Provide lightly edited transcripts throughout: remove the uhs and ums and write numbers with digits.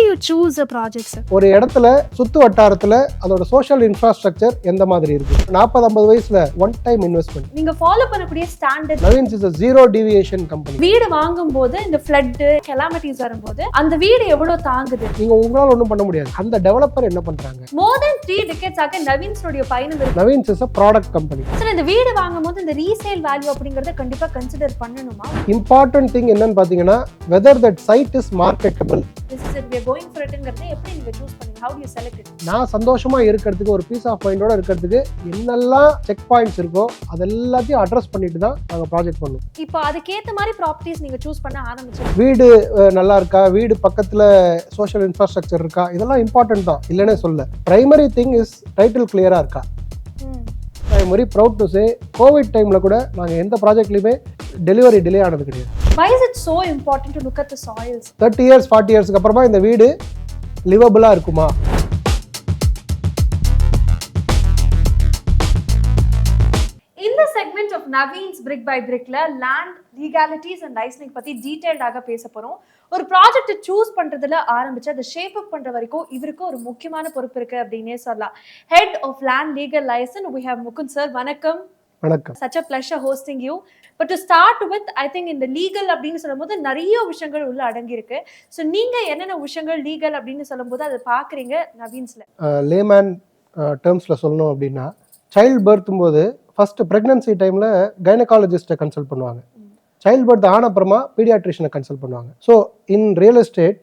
you choose a project, sir? ஒரு இடத்துல சுத்து வட்டாரத்துல அதோட சோஷியல் இன்ஃப்ராஸ்ட்ரக்சர் எந்த மாதிரி இருக்கு? 40-50 வயசுல ஒன் டைம் இன்வெஸ்ட்மெண்ட். நீங்க ஃபாலோ பண்ணக்கூடிய standard. Navins is a zero deviation company. வீடு வாங்கும்போது இந்த ஃப்ளட் கெலாமிட்டிஸ் வரும்போது அந்த வீடு எவ்வளவு தாங்குது? நீங்க உங்களால ஒண்ணும் பண்ண முடியாது. அந்த டெவலப்பர் என்ன பண்றாங்க? மோர் தென் 3 decades ஆக நவீன்ஸோட பயணம் இருக்கு. Navins is a product company. Sir இந்த வீடு வாங்கும்போது இந்த ரீசேல் வேல்யூ அப்படிங்கறத கண்டிப்பா கன்சிடர் பண்ணணுமா? இம்பார்ட்டன்ட் திங் என்னன்னு பாத்தீங்கன்னா whether that site is marketable. This is it, we are going for it ங்கறதை எப்படி நீங்க சூஸ் பண்ணீங்க? How do you select it? நான் சந்தோஷமா இருக்கிறதுக்கு ஒரு பீஸ் ஆஃப் மைண்டோட இருக்கிறதுக்கு என்னெல்லாம் செக் பாயிண்ட்ஸ் இருக்கோ அதெல்லாத்தையும் அட்ரஸ் பண்ணிட்டு தான் நாங்க ப்ராஜெக்ட் பண்ணுவோம். இப்போ அதுக்கேத்த மாதிரி ப்ராப்பர்ட்டிஸ் நீங்க சூஸ் பண்ண ஆரம்பிச்சீங்க. வீடு நல்லா இருக்கா, வீடு பக்கத்துல சோஷியல் இன்ஃப்ராஸ்ட்ரக்சர் இருக்கா, இதெல்லாம் இம்பார்ட்டன்ட் தான், இல்லைன்னே சொல்ல. பிரைமரி திங் இஸ் டைட்டில் கிளியரா இருக்கா. I am very proud to say Covid டைம்ல கூட நாங்க எந்த ப்ராஜெக்ட்லயுமே டெலிவரி டிலே ஆனது கிடையாது. Why is it so important to look at the soils? 30 years 40 இயர்ஸ்க்கு அப்புறமா இந்த வீடு லிவபிளா இருக்குமா? இந்த segment of Navins brick by பிரிக்ல லேண்ட் லீகாலிட்டிஸ் அண்ட் லைசனிங் பத்தி டீடைல்டாக பேச போறோம். ஒரு ப்ராஜெக்ட் சூஸ் பண்றதுல ஆரம்பிச்சு அதை ஷேப் அப் பண்ற வரைக்கும் இவருக்கு ஒரு முக்கியமான பொறுப்பு இருக்கு அப்படின்னே சொல்லலாம். Head of land legal liaison we have Mukund sir. வணக்கம். வணக்கம். Such a pleasure hosting you. But to start with, I think in the legal அப்படின்னு சொல்லும்போது நிறைய விஷயங்கள் உள்ள அடங்கி இருக்கு. ஸோ நீங்க என்னென்ன விஷயங்கள் லீகல் அப்படின்னு சொல்லும்போது அதை பாக்குறீங்க நவீன்ஸ்ல? லேமேன் டேர்ம்ஸ்ல சொல்லணும் அப்படின்னா, சைல்ட் பர்த்தும் போது ஃபர்ஸ்ட் பிரெக்னன்சி டைம்ல கைனகாலஜிஸ்ட்டை கன்சல்ட் பண்ணுவாங்க. சைல்ட் பர்த் ஆன அப்புறமா பீடியாட்ரிஷனை கன்சல்ட் பண்ணுவாங்க. So in real estate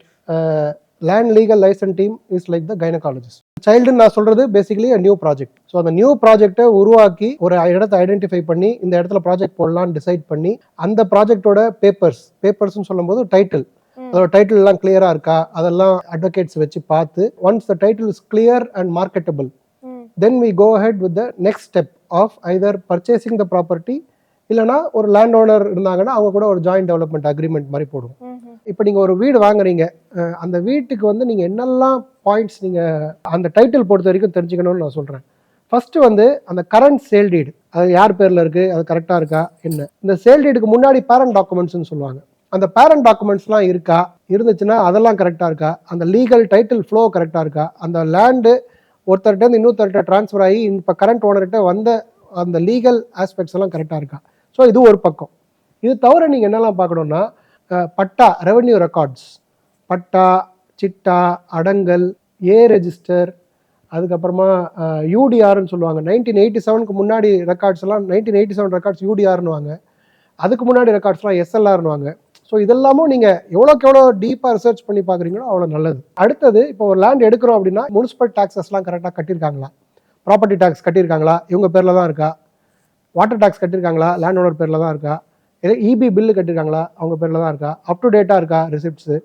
land legal liaison team is like the gynaecologist. சைல்டுன்னு நான் சொல்றது பேசிக்கலி நியூ ப்ராஜெக்ட். ஸோ அந்த நியூ ப்ராஜெக்டை உருவாக்கி ஒரு இடத்தை ஐடென்டிஃபை பண்ணி இந்த இடத்துல ப்ராஜெக்ட் போடலான்னு டிசைட் பண்ணி அந்த ப்ராஜெக்டோட பேப்பர்ஸ்ன்னு சொல்லும்போது டைட்டில், அதோட டைட்டில் எல்லாம் கிளியரா இருக்கா, அதெல்லாம் அட்வொகேட்ஸ் வச்சு பார்த்து once the title is clear and marketable, then we go ahead with the next step of either purchasing the property, இல்லைனா ஒரு லேண்ட் ஓனர் இருந்தாங்கன்னா அவங்க கூட ஒரு ஜாயிண்ட் டெவலப்மெண்ட் அக்ரிமெண்ட் மாதிரி போடுவோம். இப்போ நீங்கள் ஒரு வீடு வாங்குறீங்க, அந்த வீட்டுக்கு வந்து நீங்கள் என்னெல்லாம் பாயிண்ட்ஸ் நீங்கள் அந்த டைட்டில் பொறுத்த வரைக்கும் தெரிஞ்சுக்கணும்னு நான் சொல்கிறேன். ஃபர்ஸ்ட் வந்து அந்த கரண்ட் சேல் டீடு, அது யார் பேரில் இருக்குது, அது கரெக்டாக இருக்கா என்ன. இந்த சேல் டீடுக்கு முன்னாடி பேரண்ட் டாக்குமெண்ட்ஸ்னு சொல்லுவாங்க. அந்த பேரண்ட் டாக்குமெண்ட்ஸ்லாம் இருக்கா, இருந்துச்சுன்னா அதெல்லாம் கரெக்டாக இருக்கா, அந்த லீகல் டைட்டில் ஃப்ளோ கரெக்டாக இருக்கா, அந்த லேண்டு ஒருத்தர்கிட்ட இன்னொருத்தர்கிட்ட ட்ரான்ஸ்ஃபர் ஆகி இப்போ கரண்ட் ஓனர்கிட்ட வந்த அந்த லீகல் ஆஸ்பெக்ட்ஸ் எல்லாம் கரெக்டாக இருக்கா. ஸோ இது ஒரு பக்கம். இது தவிர நீங்கள் என்னெல்லாம் பார்க்கணுன்னா, பட்டா, ரெவென்யூ ரெக்கார்ட்ஸ், பட்டா, சிட்டா, அடங்கல், ஏ ரெஜிஸ்டர், அதுக்கப்புறமா யூடிஆர்னு சொல்லுவாங்க. 1987க்கு முன்னாடி ரெக்கார்ட்ஸ் எல்லாம் 1987 ரெக்கார்ட்ஸ் யூடிஆர்னுவாங்க. அதுக்கு முன்னாடி ரெக்கார்ட்ஸ்லாம் எஸ்எல்ஆர்னுவாங்க. ஸோ இதெல்லாமும் நீங்கள் எவ்வளோக்கு எவ்வளோ டீப்பாக ரிசர்ச் பண்ணி பார்க்குறீங்களோ அவ்வளோ நல்லது. அடுத்தது, இப்போ ஒரு லேண்ட் எடுக்கிறோம் அப்படின்னா முனிசிபல் டாக்ஸஸ்லாம் கரெக்டாக கட்டியிருக்காங்களா, ப்ராப்பர்ட்டி டேக்ஸ் கட்டியிருக்காங்களா, இவங்க பேரில் தான் இருக்கா, வாட்டர் டேக்ஸ் கட்டியிருக்காங்களா, லேண்ட் ஓனர் பேரில் தான் இருக்கா, இபி பில்லு கட்டியிருக்காங்களா, அவங்க பேரில் தான் இருக்கா, அப் டு டேட்டாக இருக்கா ரிசிப்ட்ஸு,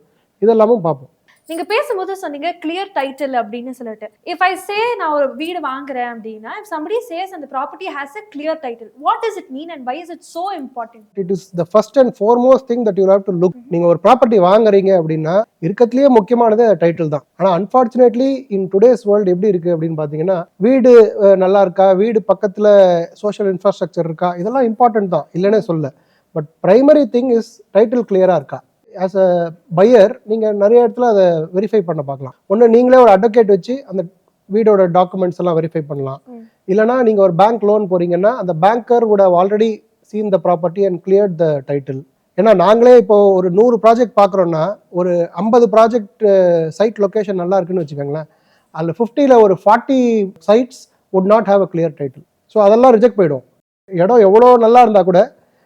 இதெல்லாமும் பார்ப்போம். நீங்க பேசும்போது சொன்னீங்க கிளியர் டைட்டில் அப்படின்னு சொல்லிட்டு. இஃப் ஐ சே நான் ஒரு வீடு வாங்குறேன் அப்படின்னா, if somebody says and the property has a clear title, what does it mean and why is it so important? It is the first and foremost thing that you have to look. நீங்க ஒரு property வாங்குறீங்க அப்படின்னா இருக்கிறதுலயே முக்கியமானது title தான். ஆனா unfortunately in today's world எப்படி இருக்கு அப்படின்னு பாத்தீங்கன்னா, வீடு நல்லா இருக்கா, வீடு பக்கத்துல சோஷியல் இன்ஃப்ராஸ்ட்ரக்சர் இருக்கா, இதெல்லாம் இம்பார்ட்டன்ட் தான், இல்லைன்னே சொல்ல. But primary thing is title கிளியரா இருக்கா. ஆஸ் அ பையர் நீங்கள் நிறைய இடத்துல அதை வெரிஃபை பண்ண பார்க்கலாம். ஒன்று நீங்களே ஒரு அட்வொகேட் வச்சு அந்த வீடோட டாக்குமெண்ட்ஸ் எல்லாம் வெரிஃபை பண்ணலாம். இல்லைனா நீங்கள் ஒரு பேங்க் லோன் போறீங்கன்னா அந்த banker would have already seen the property and cleared the title. ஏன்னா நாங்களே இப்போ ஒரு 100 ப்ராஜெக்ட் பார்க்குறோன்னா ஒரு 50 ப்ராஜெக்ட் சைட் லொக்கேஷன் நல்லா இருக்குன்னு வச்சுக்கோங்களேன், அதில் 50ல் ஒரு 40 sites would not have a clear title. So அதெல்லாம் ரிஜெக்ட் போயிடும். இடம் எவ்வளோ நல்லா இருந்தால் கூட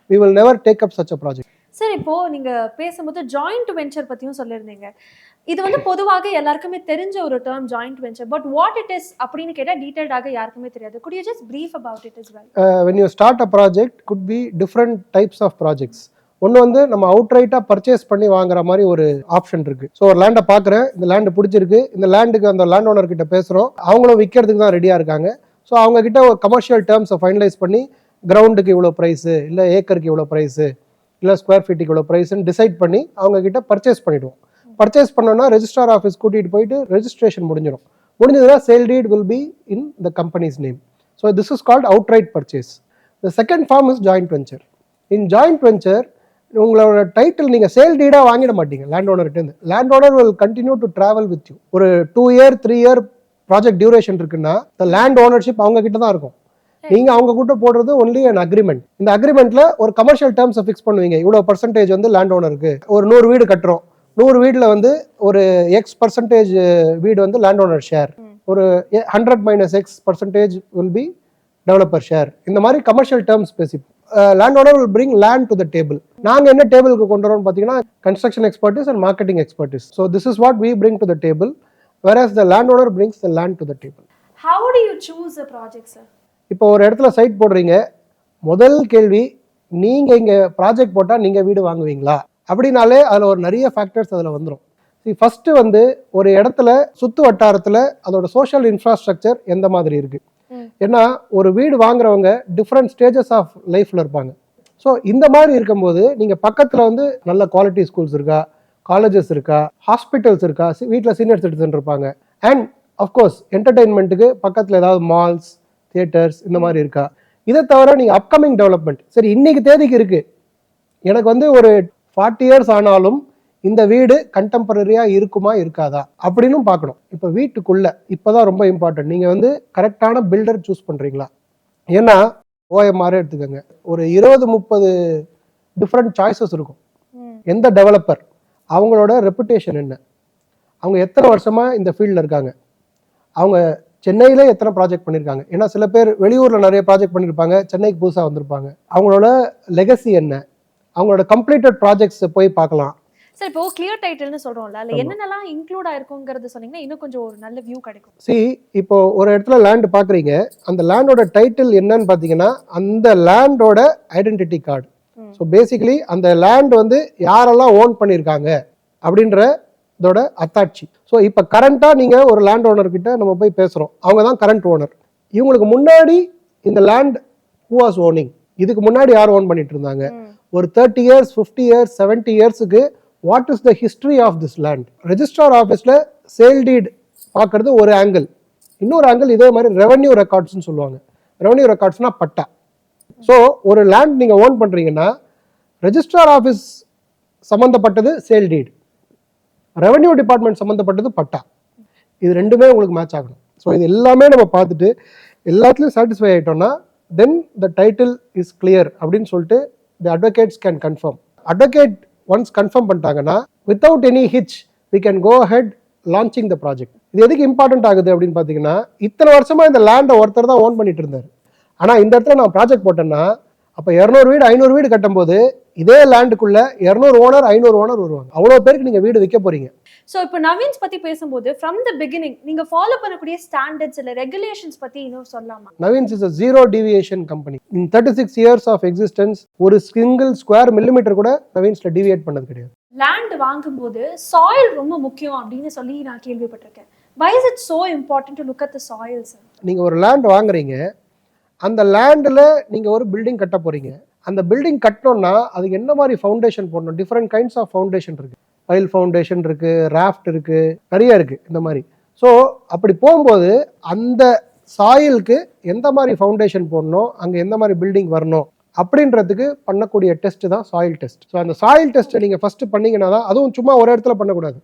we will never take up such a project. Sir, இப்போ நீங்க பேசும்போது ஜாயிண்ட் வெஞ்சர் பத்தியும் சொல்லியிருந்தீங்க. இது வந்து பொதுவாக எல்லாருக்குமே தெரிஞ்ச ஒரு term joint venture. But what it is அப்படின்னு கேட்டா டீடைல்டாக யாருக்குமே தெரியாது. Could you just brief about it as well? When you start a project, could be different types of projects. ஒன்று வந்து நம்ம அவுட்ரைட்டாக பர்ச்சேஸ் பண்ணி வாங்குற மாதிரி ஒரு ஆப்ஷன் இருக்கு. ஸோ ஒரு லேண்டை பார்க்குறேன், இந்த லேண்டு பிடிச்சிருக்கு, இந்த லேண்டுக்கு அந்த லேண்ட் ஓனர் கிட்ட பேசுகிறோம், அவங்களும் விற்கிறதுக்கு தான் ரெடியாக இருக்காங்க. ஸோ அவங்க கிட்ட ஒரு கமர்ஷியல் டேர்ம்ஸை ஃபைனலைஸ் பண்ணி கிரவுண்டுக்கு இவ்வளோ ப்ரைஸு, இல்லை ஏக்கருக்கு இவ்வளோ ப்ரைஸு, இல்லை ஸ்கொயர் ஃபீட்டுக்கு இவ்வளோ ப்ரைஸ்ன்னு டிசைட் பண்ணி அவங்க கிட்ட பர்ச்சேஸ் பண்ணிவிடுவோம். பர்ச்சேஸ் பண்ணோன்னா ரெஜிஸ்ட்ரார் ஆஃபீஸ் கூட்டிகிட்டு போயிட்டு ரெஜிஸ்ட்ரேஷன் முடிஞ்சதுன்னா sale deed will be in the company's name. So this is called outright purchase. The second form is joint venture. In joint venture உங்களோட டைட்டில் நீங்கள் சேல் டீடாக வாங்கிட மாட்டீங்க லேண்ட் ஓனர்கிட்டேருந்து. Land owner will continue to travel with you. ஒரு 2 year 3 year project duration இருக்குன்னா the land ownership அவங்க கிட்ட தான் இருக்கும். நீங்க அவங்க கிட்ட போடுறது ஒன்லி அன் அக்ரிமெண்ட். இந்த அக்ரிமெண்ட்ல ஒரு கமர்ஷியல் டேர்ம்ஸ் ஃபிக்ஸ் பண்ணுவீங்க. இவ்வளவு பர்சன்டேஜ் வந்து லேண்ட் ஓனருக்கு. ஒரு 100 வீடு கட்டுறோம், 100 வீடுல வந்து ஒரு எக்ஸ் பர்சன்டேஜ் வீடு வந்து லேண்ட் ஓனர் ஷேர், ஒரு 100 minus x percentage will be developer share. இந்த மாதிரி கமர்ஷியல் டேர்ம்ஸ் பேசிப்போம். Land owner will bring land to the table. நாங்க என்ன டேபிளுக்கு கொண்டு வரோம்னு பாத்தீங்கன்னா construction expertise and marketing expertise. So this is what we bring to the table, whereas the landowner brings the land to the table. How do you choose a project, sir? இப்போ ஒரு இடத்துல side போடுறீங்க, முதல் கேள்வி நீங்க இங்க project போட்டா நீங்க வீடு வாங்குவீங்களா அப்படின்னாலே அதுல ஒரு நிறைய ஃபேக்டர்ஸ் அதுல வந்துடும். ஃபர்ஸ்ட் வந்து ஒரு இடத்துல சுத்து வட்டாரத்துல அதோட சோஷியல் இன்ஃப்ராஸ்ட்ரக்சர் எந்த மாதிரி இருக்கு. ஏன்னா ஒரு வீடு வாங்குறவங்க டிஃப்ரெண்ட் ஸ்டேஜஸ் ஆஃப் லைஃப்ல இருப்பாங்க. ஸோ இந்த மாதிரி இருக்கும்போது நீங்க பக்கத்துல வந்து நல்ல குவாலிட்டி ஸ்கூல்ஸ் இருக்கா, காலேஜஸ் இருக்கா, ஹாஸ்பிட்டல்ஸ் இருக்கா, வீட்டில் சீனியர் சிட்டிசன் இருப்பாங்க, அண்ட் அஃப்கோர்ஸ் என்டர்டெயின்மெண்ட்டுக்கு பக்கத்தில் ஏதாவது மால்ஸ், தியேட்டர்ஸ் இந்த மாதிரி இருக்கா. இதை தவிர நீங்கள் அப்கமிங் டெவலப்மெண்ட், சரி இன்னைக்கு தேதிக்கு இருக்கு, எனக்கு வந்து ஒரு 40 இயர்ஸ் ஆனாலும் இந்த வீடு கண்டெம்பரரியாக இருக்குமா இருக்காதா அப்படின்னு பார்க்கணும். இப்போ வீட்டுக்குள்ள இப்போதான் ரொம்ப இம்பார்ட்டன்ட், நீங்கள் வந்து கரெக்டான பில்டர் சூஸ் பண்ணுறீங்களா. ஏன்னா ஓஎம்ஆர் எடுத்துக்கோங்க, ஒரு 20-30 டிஃப்ரெண்ட் சாய்ஸஸ் இருக்கும். எந்த டெவலப்பர், அவங்களோட ரெப்புடேஷன் என்ன, அவங்க எத்தனை வருஷமா இந்த ஃபீல்டில் இருக்காங்க, அவங்க சென்னையில எத்தனை ப்ராஜெக்ட் பண்ணியிருக்காங்க. ஏன்னா சில பேர் வெளியூர்ல நிறைய ப்ராஜெக்ட் பண்ணியிருப்பாங்க, சென்னைக்கு புதுசாக வந்திருப்பாங்க. அவங்களோட லெகசி என்ன, அவங்களோட கம்ப்ளீட்டட் ப்ராஜெக்ட்ஸ் போய் பார்க்கலாம். சார் இப்போ கிளியர் டைட்டில்னு சொல்றோம்ல, அதுல என்னென்னலாம் இன்க்ளூட் ஆயிருக்குங்கிறது சொன்னீங்கன்னா இன்னும் கொஞ்சம் ஒரு நல்ல வியூ கிடைக்கும். இப்போ ஒரு இடத்துல லேண்ட் பாக்குறீங்க, அந்த லேண்டோட டைட்டில் என்னன்னு பாத்தீங்கன்னா அந்த லேண்டோட ஐடென்டிட்டி கார்டு. ஸோ பேசிக்கலி அந்த லேண்ட் வந்து யாரெல்லாம் ஓன் பண்ணியிருக்காங்க அப்படின்றதோட அத்தாட்சி. ஸோ இப்போ கரண்டாக நீங்கள் ஒரு லேண்ட் ஓனர்கிட்ட நம்ம போய் பேசுகிறோம், அவங்க தான் கரண்ட் ஓனர். இவங்களுக்கு முன்னாடி இந்த லேண்ட் ஹூ வாஸ் ஓனிங், இதுக்கு முன்னாடி யார் ஓன் பண்ணிட்டு இருந்தாங்க, ஒரு 30 இயர்ஸ் 50 இயர்ஸ் 70 இயர்ஸுக்கு what is the history of this land. Registrar ஆஃபீஸில் சேல் டீட் பார்க்கறது ஒரு ஆங்கிள், இன்னொரு ஆங்கிள் இதே மாதிரி ரெவன்யூ ரெக்கார்ட்ஸ்ன்னு சொல்லுவாங்க. ரெவன்யூ ரெக்கார்ட்ஸ்னா பட்டா. ஸோ ஒரு லேண்ட் நீங்கள் ஓன் பண்ணுறீங்கன்னா ரெஜிஸ்ட்ரார் ஆஃபீஸ் சம்மந்தப்பட்டது சேல் டீட், ரெவன்யூ டிபார்ட்மெண்ட் சம்மந்தப்பட்டது பட்டா. இது ரெண்டுமே உங்களுக்கு மேட்ச் ஆகணும். ஸோ இது எல்லாமே நம்ம பார்த்துட்டு எல்லாத்துலேயும் சாட்டிஸ்ஃபை ஆகிட்டோம்னா then the title is clear அப்படின்னு சொல்லிட்டு the advocates can confirm. Advocate once confirm பண்ணிட்டாங்கன்னா without any hitch we can go ahead launching the project. இது எதுக்கு இம்பார்ட்டன்ட் ஆகுது அப்படின்னு பார்த்தீங்கன்னா இத்தனை வருஷமா இந்த லேண்டை ஒருத்தர் தான் ஓன் பண்ணிட்டு இருந்தார். ஆனால் இந்த இடத்துல நான் ப்ராஜெக்ட் போட்டேன்னா அப்போ 200 வீடு 500 வீடு கட்டும்போது இதே லேண்டுக்குள்ள 200 ஓனர் 500 ஓனர் வருவாங்க. அவ்வளோ பேருக்கு நீங்கள் வீடு விற்க போறீங்க. ஸோ இப்போ நவீன்ஸ் பற்றி பேசும்போது ஃப்ரம் த பிகினிங் நீங்கள் ஃபாலோ பண்ணக்கூடிய ஸ்டாண்டர்ட்ஸ் இல்லை ரெகுலேஷன்ஸ் பற்றி இன்னும் சொல்லலாமா? நவீன்ஸ் is a zero deviation company. In 36 years of existence ஒரு சிங்கிள் ஸ்கொயர் மில்லிமீட்டர் கூட நவீன்ஸ்ல டிவியேட் பண்ணது கிடையாது. லேண்ட் வாங்கும்போது சாயில் ரொம்ப முக்கியம் அப்படின்னு சொல்லி நான் கேள்விப்பட்டிருக்கேன். Why is it so important to look at the soil, sir? நீங்க ஒரு லேண்ட் வாங்குறீங்க, அந்த லேண்டில் நீங்கள் ஒரு பில்டிங் கட்ட போறீங்க. அந்த பில்டிங் கட்டணும்னா அதுக்கு என்ன மாதிரி ஃபவுண்டேஷன் போடணும், டிஃப்ரெண்ட் கைண்ட்ஸ் ஆஃப் ஃபவுண்டேஷன் இருக்கு. பைல் ஃபவுண்டேஷன் இருக்கு, ராஃப்ட் இருக்கு, நிறைய இருக்கு இந்த மாதிரி. ஸோ அப்படி போகும்போது அந்த சாயிலுக்கு எந்த மாதிரி ஃபவுண்டேஷன் போடணும், அங்கே எந்த மாதிரி பில்டிங் வரணும் அப்படின்றதுக்கு பண்ணக்கூடிய டெஸ்ட் தான் சாயில் டெஸ்ட். ஸோ அந்த சாயில் டெஸ்ட்டை நீங்கள் ஃபர்ஸ்ட் பண்ணீங்கன்னா தான், அதுவும் சும்மா ஒரு இடத்துல பண்ணக்கூடாது,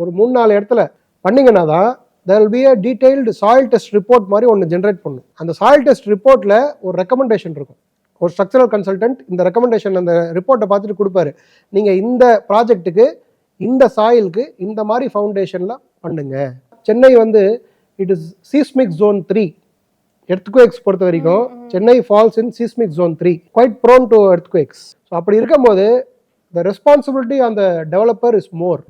ஒரு 3-4 இடத்துல பண்ணீங்கன்னா தான் there will be a detailed soil test report மாதிரி ஒன்று ஜென்ரேட் பண்ணும். அந்த சாயில் டெஸ்ட் ரிப்போர்ட்டில் ஒரு ரெக்கமெண்டேஷன் இருக்கும். ஒரு ஸ்ட்ரக்சரல் கன்சல்டன்ட் இந்த ரெக்கமெண்டேஷன் அந்த ரிப்போர்ட்டை பார்த்துட்டு கொடுப்பாரு, நீங்கள் இந்த ப்ராஜெக்ட்டுக்கு இந்த சாயிலுக்கு இந்த மாதிரி ஃபவுண்டேஷனில் பண்ணுங்க. சென்னை வந்து it is seismic zone 3, earthquakes பொறுத்த வரைக்கும் Chennai falls in seismic zone 3, quite prone to earthquakes. So அப்படி இருக்கும்போது the responsibility on the developer is more.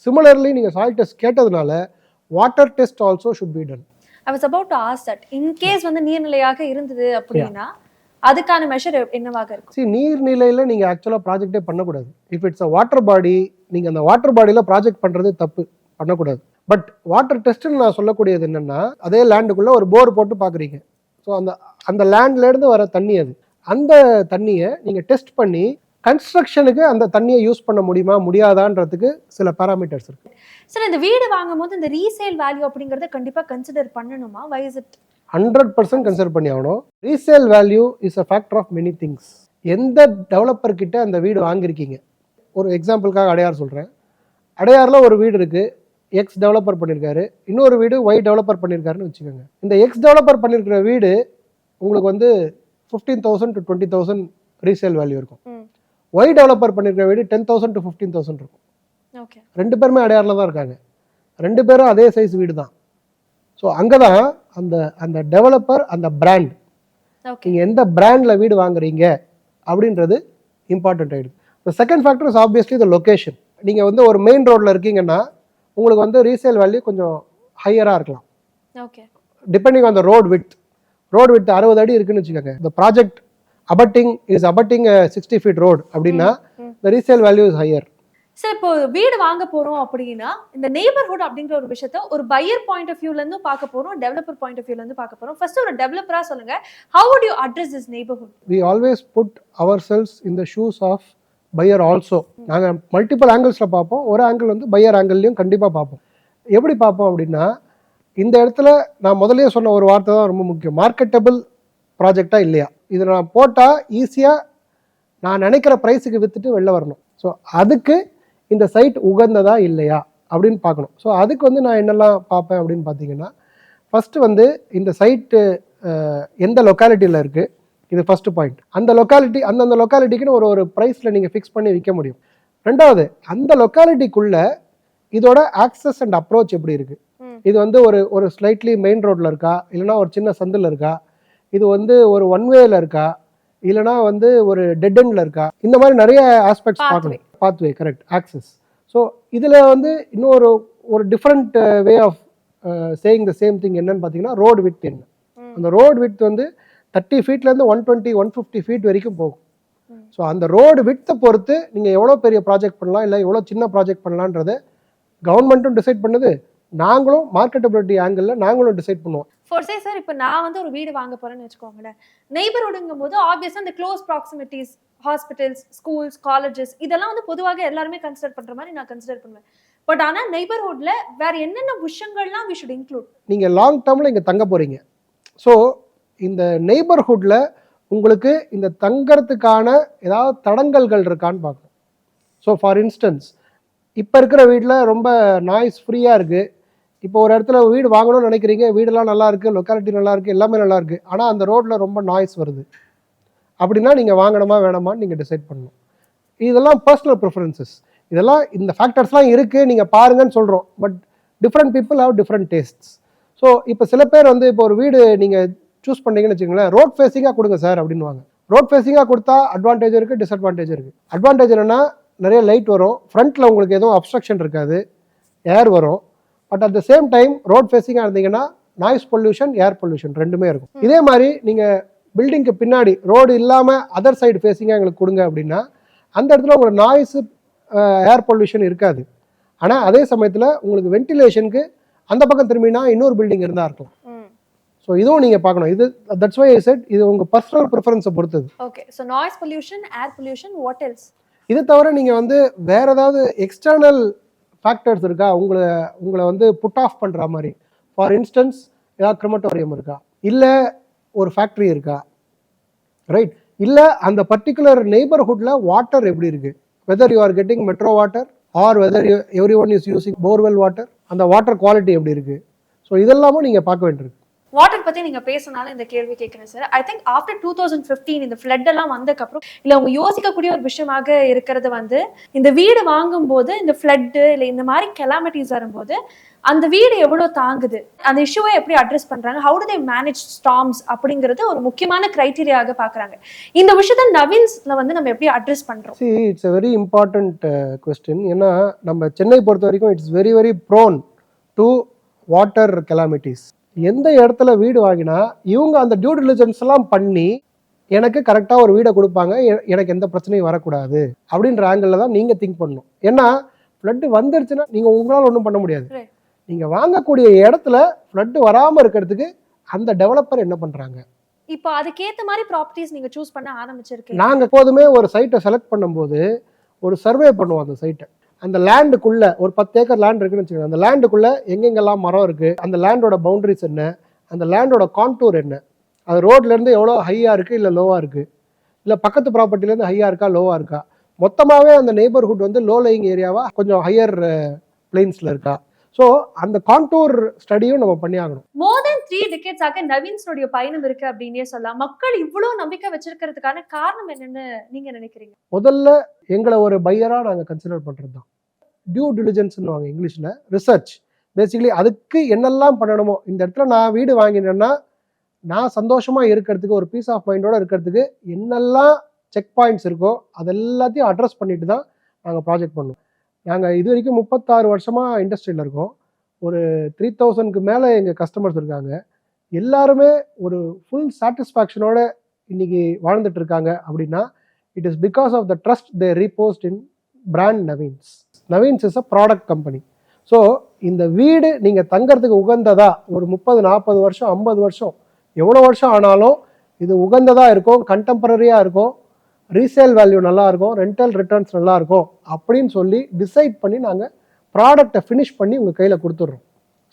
Similarly நீங்கள் சாயில் டெஸ்ட் கேட்டதுனால water test also should be done. I was about to ask that. In case வந்து நீர்நிலையாக இருந்தது அப்படின்னா அதுக்கான measure என்னவாக இருக்கும்? நீர்நிலையில் நீங்கள் ஆக்சுவலாக ப்ராஜெக்டே பண்ணக்கூடாது. If it's a water body, நீங்கள் அந்த வாட்டர் பாடியில் ப்ராஜெக்ட் பண்ணுறது தப்பு, பண்ணக்கூடாது. பட் வாட்டர் டெஸ்ட்னு நான் சொல்லக்கூடியது என்னென்னா, அதே லேண்டுக்குள்ளே ஒரு போர் போட்டு பார்க்குறீங்க. ஸோ அந்த லேண்ட்லேருந்து வர தண்ணி, அந்த தண்ணியை நீங்கள் டெஸ்ட் பண்ணி கன்ஸ்ட்ரக்ஷனுக்கு அந்த தண்ணியை யூஸ் பண்ண முடியுமா முடியாதான்றதுக்கு சில பேராமீட்டர்ஸ் இருக்கு. சார் இந்த வீடு வாங்கும்போது இந்த ரீசேல் வேல்யூ அப்படிங்கறத கண்டிப்பா கன்சிடர் பண்ணணுமா? Why is it? 100% கன்சிடர் பண்ணி ஆகணும். Resale value is a factor of many things. எந்த டெவலப்பர் கிட்ட அந்த வீடு வாங்கியிருக்கீங்க. ஒரு எக்ஸாம்பிளுக்காக அடையார் சொல்கிறேன். அடையாரில் ஒரு வீடு இருக்குது, எக்ஸ் டெவலப்பர் பண்ணியிருக்காரு, இன்னொரு வீடு ஒய் டெவலப்பர் பண்ணியிருக்காருன்னு வச்சுக்கோங்க. இந்த எக்ஸ் டெவலப்பர் பண்ணியிருக்கிற வீடு உங்களுக்கு வந்து 15,000 to 20,000 ரீசேல் வேல்யூ இருக்கும். ஒய் டெவலப்பர் பண்ணியிருக்கிற வீடு 10,000 to 15,000 இருக்கும். ரெண்டு பேருமே அடையாரில் தான் இருக்காங்க, ரெண்டு பேரும் அதே சைஸ் வீடு தான். ஸோ அங்கே தான் அந்த அந்த டெவலப்பர், அந்த பிராண்ட், நீங்கள் எந்த பிராண்டில் வீடு வாங்குறீங்க அப்படின்றது இம்பார்ட்டன்ட் ஆகிடுது. The second factor is obviously the location. நீங்கள் வந்து ஒரு மெயின் ரோட்டில் இருக்கீங்கன்னா உங்களுக்கு வந்து ரீசேல் வேல்யூ கொஞ்சம் ஹையராக இருக்கலாம், depending on the road width. Road width 60 அடி இருக்குன்னு வச்சுக்கோங்க. இந்த ப்ராஜெக்ட் abutting 60 feet ரோடு அப்படின்னா the resale value is higher. Sir, இப்போ வீடு வாங்க போறோம் அப்படின்னா இந்த நெய்பர்ஹுட் அப்படிங்கிற ஒரு விஷயத்த ஒரு பையர் பாயிண்ட் ஆஃப் வியூல இருந்து பார்க்க போறோம், டெவலப்பர் பாயிண்ட் ஆஃப் வியூல இருந்து பார்க்க போறோம். ஃபர்ஸ்ட் ஒரு டெவலப்பரா சொல்லுங்க, how would you address this neighborhood? We always put ourselves in the shoes of buyer also. நாங்கள் மல்டிபிள் ஆங்கிள்ஸில் பார்ப்போம். ஒரு ஆங்கிள் வந்து பையர் ஆங்கிள்லையும் கண்டிப்பாக பார்ப்போம். எப்படி பார்ப்போம் அப்படின்னா, இந்த இடத்துல நான் முதலே சொன்ன ஒரு வார்த்தை தான் ரொம்ப முக்கியம். மார்க்கெட்டபிள் ப்ராஜெக்டா இல்லையா, இது நான் போட்டால் ஈஸியாக நான் நினைக்கிற ப்ரைஸுக்கு விற்றுட்டு வெளில வரணும். ஸோ அதுக்கு இந்த சைட் உகந்ததா இல்லையா அப்படின்னு பார்க்கணும். ஸோ அதுக்கு வந்து நான் என்னெல்லாம் பார்ப்பேன் அப்படின்னு பார்த்தீங்கன்னா, ஃபஸ்ட்டு வந்து இந்த சைட்டு எந்த லொக்காலிட்டியில் இருக்குது, இது ஃபஸ்ட்டு பாயிண்ட். அந்த லொக்காலிட்டி, அந்தந்த லொக்காலிட்டிக்குன்னு ஒரு ப்ரைஸில் நீங்கள் ஃபிக்ஸ் பண்ணி விற்க முடியும். ரெண்டாவது, அந்த லொக்காலிட்டிக்குள்ளே இதோட ஆக்சஸ் அண்ட் அப்ரோச் எப்படி இருக்குது. இது வந்து ஒரு ஸ்லைட்லி மெயின் ரோட்டில் இருக்கா, இல்லைனா ஒரு சின்ன சந்தில் இருக்கா, இது வந்து ஒரு ஒன் வேல இருக்கா, இல்லைனா வந்து ஒரு டெட் எண்டில் இருக்கா, இந்த மாதிரி நிறைய ஆஸ்பெக்ட்ஸ் பார்க்கணும். Pathway, correct, access. ஸோ இதில் வந்து இன்னொரு different way of saying the same thing என்னன்னு பார்த்தீங்கன்னா, ரோடு விட்த் என்ன. அந்த ரோடு விட்த் வந்து 30 ஃபீட்லேருந்து 120-150 ஃபீட் வரைக்கும் போகும். ஸோ அந்த ரோடு விட்த்தை பொறுத்து நீங்கள் எவ்வளோ பெரிய ப்ராஜெக்ட் பண்ணலாம், இல்லை எவ்வளோ சின்ன ப்ராஜெக்ட் பண்ணலான்றதை கவர்மெண்ட்டும் டிசைட் பண்ணுது, நாங்களும் மார்க்கெட்டபிலிட்டி ஆங்கிளில் நாங்களும் டிசைட் பண்ணுவோம். ஃபோர்ஸே சார், இப்போ நான் வந்து ஒரு வீடு வாங்க போறேன்னு வச்சுக்கோங்களேன், நெய்பர்ஹுட்ங்கும் போது ஆப்வியஸா இந்த க்ளோஸ் ப்ராக்சிமிட்டிஸ், ஹாஸ்பிட்டல்ஸ், ஸ்கூல்ஸ், காலேஜஸ் இதெல்லாம் வந்து பொதுவாக எல்லாருமே கன்சிடர் பண்ற மாதிரி நான் கன்சிடர் பண்ணுவேன். பட் ஆனால் நெய்பர்ஹுட்ல வேற என்னென்ன விஷயங்கள்லாம் we should include? நீங்கள் லாங் டேர்மில் இங்கே தங்க போகிறீங்க. ஸோ இந்த நெய்பர்ஹுட்டில் உங்களுக்கு இந்த தங்கறதுக்கான ஏதாவது தடங்கல்கள் இருக்கான்னு பார்க்கணும். ஸோ ஃபார் இன்ஸ்டன்ஸ், இப்போ இருக்கிற வீட்டில் ரொம்ப நாய்ஸ் ஃப்ரீயாக இருக்குது. இப்போ ஒரு இடத்துல வீடு வாங்கணும்னு நினைக்கிறீங்க, வீடெல்லாம் நல்லா இருக்குது, லொக்காலிட்டி நல்லா இருக்குது, எல்லாமே நல்லா இருக்குது, ஆனால் அந்த ரோட்டில் ரொம்ப நாய்ஸ் வருது அப்படின்னா நீங்கள் வாங்கணுமா வேணாமான்னு நீங்கள் டிசைட் பண்ணணும். இதெல்லாம் பர்சனல் ப்ரிஃபரன்சஸ். இதெல்லாம் இந்த ஃபேக்டர்ஸ்லாம் இருக்குது, நீங்கள் பாருங்கன்னு சொல்கிறோம். But different people have different tastes. So இப்போ சில பேர் வந்து இப்போ ஒரு வீடு நீங்கள் சூஸ் பண்ணீங்கன்னு வச்சுக்கோங்களேன், ரோட் ஃபேஸிங்காக கொடுங்க சார் அப்படின்வாங்க. ரோட் ஃபேஸிங்காக கொடுத்தா அட்வான்டேஜ் இருக்குது, டிஸ்அட்வான்டேஜ் இருக்குது. அட்வான்டேஜ் என்னென்னா நிறைய லைட் வரும், ஃப்ரண்ட்டில் உங்களுக்கு எதுவும் அப்ஸ்ட்ரக்ஷன் இருக்காது, ஏர் வரும். But at the same time road ஃபேஸிங்காக இருந்தீங்கன்னா நாய்ஸ் பொல்யூஷன், ஏர் பொல்யூஷன் ரெண்டுமே இருக்கும். இதே மாதிரி நீங்கள் பில்டிங்க்கு பின்னாடி ரோடு இல்லாமல் அதர் சைடு ஃபேஸிங்காக எங்களுக்கு கொடுங்க அப்படின்னா அந்த இடத்துல உங்களுக்கு நாய்ஸு, ஏர் பொல்யூஷன் இருக்காது. ஆனால் அதே சமயத்தில் உங்களுக்கு வென்டிலேஷனுக்கு அந்த பக்கம் திரும்பினா இன்னொரு பில்டிங் இருந்தால் இருக்கலாம். ஸோ இதுவும் நீங்கள் பார்க்கணும். இது தட்ஸ் வை ஐ செட், இது உங்கள் பர்சனல் ப்ரிஃபரன்ஸை பொறுத்தது. Okay, so noise pollution, air pollution, what else? இது தவிர நீங்கள் வந்து வேறு ஏதாவது எக்ஸ்டர்னல் ஃபேக்டர்ஸ் இருக்கா உங்களை வந்து புட் ஆஃப் பண்ணுற மாதிரி? ஃபார் இன்ஸ்டன்ஸ், ஏதாவது கிரிமட்டோரியம் இருக்கா, இல்லை ஒரு ஃபேக்ட்ரி இருக்கா, ரைட், இல்லை அந்த பர்டிகுலர் நெய்பர்ஹுட்டில் வாட்டர் எப்படி இருக்குது, whether you are getting metro water or whether every one is using borewell water, அந்த வாட்டர் குவாலிட்டி எப்படி இருக்குது. ஸோ இதெல்லாமும் நீங்கள் பார்க்க வேண்டியிருக்கு. வாட்டர் பத்தி நீங்க பேசினாலும் இந்த கேள்வி கேட்கிறேன் சார். ஐ திங்க் ஆஃப்டர் 2015 இந்த ஃப்ளட் எல்லாம் வந்ததுக்கப்புறம் இல்லை அவங்க யோசிக்கக்கூடிய ஒரு விஷயமாக இருக்கிறது வந்து, இந்த வீடு வாங்கும் போது இந்த ஃப்ளட்டு இல்லை இந்த மாதிரி கெலாமிட்டிஸ் வரும்போது அந்த வீடு எவ்வளோ தாங்குது, அந்த இஷ்யூவை எப்படி அட்ரஸ் பண்றாங்க, how to they manage storms அப்படிங்கிறது ஒரு முக்கியமான கிரைட்டீரியாக பார்க்குறாங்க. இந்த விஷயத்த நவீன்ஸ்ல வந்து நம்ம எப்படி அட்ரஸ் பண்றோம்? It's a very important question. ஏன்னா நம்ம சென்னை பொறுத்த வரைக்கும் it's very very prone to water calamities. எந்த இடத்துல வீடு வாங்கினா இவங்க அந்த டியூ டிலிஜென்ஸ் எல்லாம் பண்ணி எனக்கு கரெக்டாக ஒரு வீடை கொடுப்பாங்க, எனக்கு எந்த பிரச்சனையும் வரக்கூடாது அப்படின்ற ஆங்கிளில் தான் நீங்கள் திங்க் பண்ணணும். ஏன்னா ஃப்ளட்டு வந்துருச்சுன்னா நீங்கள் உங்களால் ஒன்றும் பண்ண முடியாது. நீங்கள் வாங்கக்கூடிய இடத்துல ஃப்ளட்டு வராமல் இருக்கிறதுக்கு அந்த டெவலப்பர் என்ன பண்ணுறாங்க, இப்போ அதுக்கேற்ற மாதிரி ப்ராப்பர்ட்டிஸ் நீங்கள் சூஸ் பண்ண ஆரம்பிச்சிருக்கீங்க. நாங்கள் எப்போதுமே ஒரு சைட்டை செலக்ட் பண்ணும்போது ஒரு சர்வே பண்ணுவோம். அந்த சைட்டை, அந்த லேண்டுக்குள்ளே ஒரு 10 ஏக்கர் லேண்ட் இருக்குன்னு வச்சுக்கோங்க, அந்த லேண்டுக்குள்ளே எங்கெங்கெல்லாம் மரம் இருக்குது, அந்த லேண்டோட பவுண்டரிஸ் என்ன, அந்த லேண்டோட கான்டூர் என்ன, அது ரோட்லேருந்து எவ்வளோ ஹையாக இருக்குது இல்லை லோவாக இருக்குது, இல்லை பக்கத்து ப்ராப்பர்ட்டிலேருந்து ஹையாக இருக்கா லோவாக இருக்கா, மொத்தமாகவே அந்த நெய்பர்ஹுட் வந்து லோ லையிங் ஏரியாவா கொஞ்சம் ஹையர் பிளேன்ஸில் இருக்கா. ஸோ அந்த கான்டூர் ஸ்டடியும் நம்ம பண்ணி ஆகணும். மோர் தென் 3 decades ஆக நவீன்ஸோட பயணம் இருக்கு அப்படின்னே சொல்லலாம். மக்கள் இவ்வளவு நம்பிக்கை வச்சிருக்கிறதுக்கான காரணம் என்னன்னு நீங்க நினைக்கிறீங்க? முதல்ல எங்களை ஒரு பையராக நாங்கள் கன்சிடர் பண்ணுறது தான் டியூ டிலிஜென்ஸ்னுவாங்க இங்கிலீஷில், ரிசர்ச். பேசிக்கலி அதுக்கு என்னெல்லாம் பண்ணணுமோ, இந்த இடத்துல நான் வீடு வாங்கினேன்னா நான் சந்தோஷமாக இருக்கிறதுக்கு, ஒரு பீஸ் ஆஃப் மைண்டோடு இருக்கிறதுக்கு என்னெல்லாம் செக் பாயிண்ட்ஸ் இருக்கோ அது எல்லாத்தையும் அட்ரஸ் பண்ணிட்டு தான் நாங்கள் ப்ராஜெக்ட் பண்ணுவோம். நாங்கள் இது வரைக்கும் 36 வருஷமாக இண்டஸ்ட்ரியில் இருக்கோம். ஒரு 3000க்கு மேலே எங்கள் கஸ்டமர்ஸ் இருக்காங்க. எல்லாருமே ஒரு ஃபுல் சாட்டிஸ்ஃபேக்ஷனோட இன்னைக்கு வாழ்ந்துட்டு இருக்காங்க. அப்படின்னா it is because of the trust they repose in brand Navins. Navins is a product company. So இந்த வீடு நீங்கள் தங்கறதுக்கு உகந்ததா, ஒரு 30-40 வருஷம் 50 வருஷம் எவ்வளோ வருஷம் ஆனாலும் இது உகந்ததாக இருக்கும், கண்டெம்பரரியாக இருக்கும், ரீசேல் வேல்யூ நல்லா இருக்கும், ரெண்டல் ரிட்டர்ன்ஸ் நல்லா இருக்கும் அப்படின்னு சொல்லி டிசைட் பண்ணி நாங்கள் ப்ராடக்டை ஃபினிஷ் பண்ணி உங்கள் கையில் கொடுத்துட்றோம்.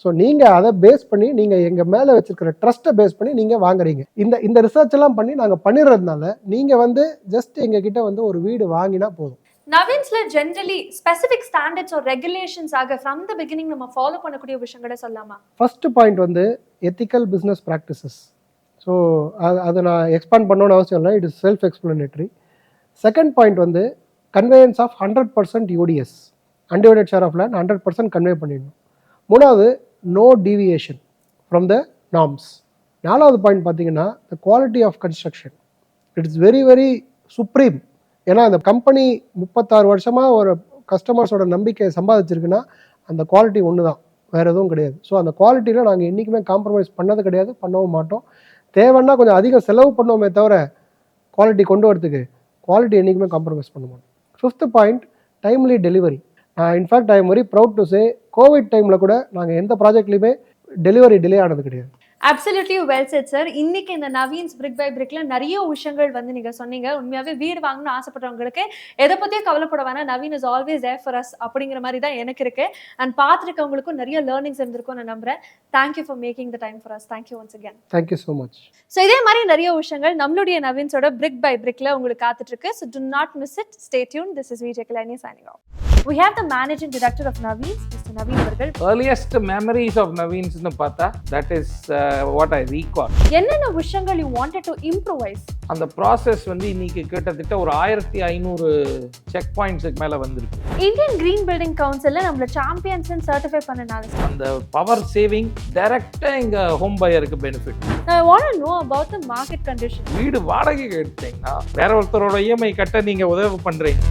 ஸோ நீங்கள் அதை பேஸ் பண்ணி, நீங்கள் எங்கள் மேலே வச்சுருக்கிற ட்ரஸ்ட்டை பேஸ் பண்ணி நீங்கள் வாங்குறீங்க. இந்த ரிசர்ச் எல்லாம் பண்ணி நாங்கள் பண்ணிடுறதுனால நீங்கள் வந்து ஜஸ்ட் எங்ககிட்ட வந்து ஒரு வீடு வாங்கினா போதும். நவீன்ஸ்ல generally specific standards or regulations ஆக ஃப்ரம் த பிகினிங் நம்ம ஃபாலோ பண்ணக்கூடிய விஷயங்களை சொல்லலாமா? ஃபர்ஸ்ட் பாயிண்ட் வந்து எத்திக்கல் பிஸ்னஸ் ப்ராக்டிசஸ். ஸோ அதை நான் எக்ஸ்பாண்ட் பண்ணணும்னு அவசியம் இல்லை, it is self explanatory. Second point வந்து conveyance of 100% UDS, undivided share of land 100% convey பண்ணிடணும். மூணாவது no deviation from the norms. நாலாவது பாயிண்ட் பார்த்தீங்கன்னா the quality of construction, it is very very supreme. ஏன்னா அந்த கம்பெனி 36 வருஷமாக ஒரு கஸ்டமர்ஸோட நம்பிக்கையை சம்பாதிச்சிருக்குன்னா அந்த குவாலிட்டி ஒன்று தான், வேறு எதுவும் கிடையாது. ஸோ அந்த குவாலிட்டியில் நாங்கள் என்றைக்குமே காம்ப்ரமைஸ் பண்ணது கிடையாது, பண்ணவும் மாட்டோம். தேவைன்னா கொஞ்சம் அதிகம் செலவு பண்ணுவோமே தவிர குவாலிட்டி கொண்டு வரதுக்கு குவாலிட்டி என்றைக்குமே காம்ப்ரமைஸ் பண்ண மாட்டோம். Fifth point timely delivery. In fact I am very proud to say Covid டைமில் கூட நாங்கள் எந்த ப்ராஜெக்ட்லையுமே டெலிவரி டிலே ஆனது கிடையாது. Absolutely well set sir. இன்னைக்கு இந்த நவீன்ஸ் பிரிக் பை பிரிக்ல நிறைய விஷயங்கள் வந்து நீங்க சொன்னீங்க. உண்மையாவே வீடு வாங்கணும்னு ஆசைப்படுறவங்களுக்கு எதை பத்தியும் கவலைப்பட வேணாம், Naveen is always there for us அப்படிங்கிற மாதிரி தான் எனக்கு இருக்கு. அண்ட் பார்த்துருக்கவங்களுக்கும் நிறைய லேர்னிங்ஸ் இருந்திருக்கும் நான் நம்புறேன். Thank you for making the time for us. Thank you once again. Thank you so much. So இதே மாதிரி நிறைய விஷயங்கள் நம்மளுடைய நவீன்ஸோட பிரிக் பை பிரிக்ல உங்களுக்கு காத்துட்டு இருக்கு. So to not miss it. Stay tune. This is Vijay Kalyani signing off. We have the managing director of Naveen's, Mr. Naveen அவர்கள். Earliest memories of Naveen's னு பார்த்தா that is what I recall. என்னென்ன விஷயங்கள் you wanted to improvise? அந்த process வந்து இன்னைக்கு கிட்டத்தட்ட ஒரு 1500 செக் பாயிண்ட்ஸ்க்கு மேல வந்திருக்கு. இந்தியன் கிரீன் பில்டிங் கவுன்சில்ல நம்மள சாம்பியன்ஸ் சர்டிஃபை பண்ணனால அந்த பவர் சேவிங் டைரக்டா எங்க ஹோம் பையருக்கு benefit. I want to know about the market condition. வீடு வாடகைக்கு எடுத்தீங்கன்னா வேற ஒருத்தரோட இஎம்ஐ கட்ட நீங்க உதவி பண்றீங்க.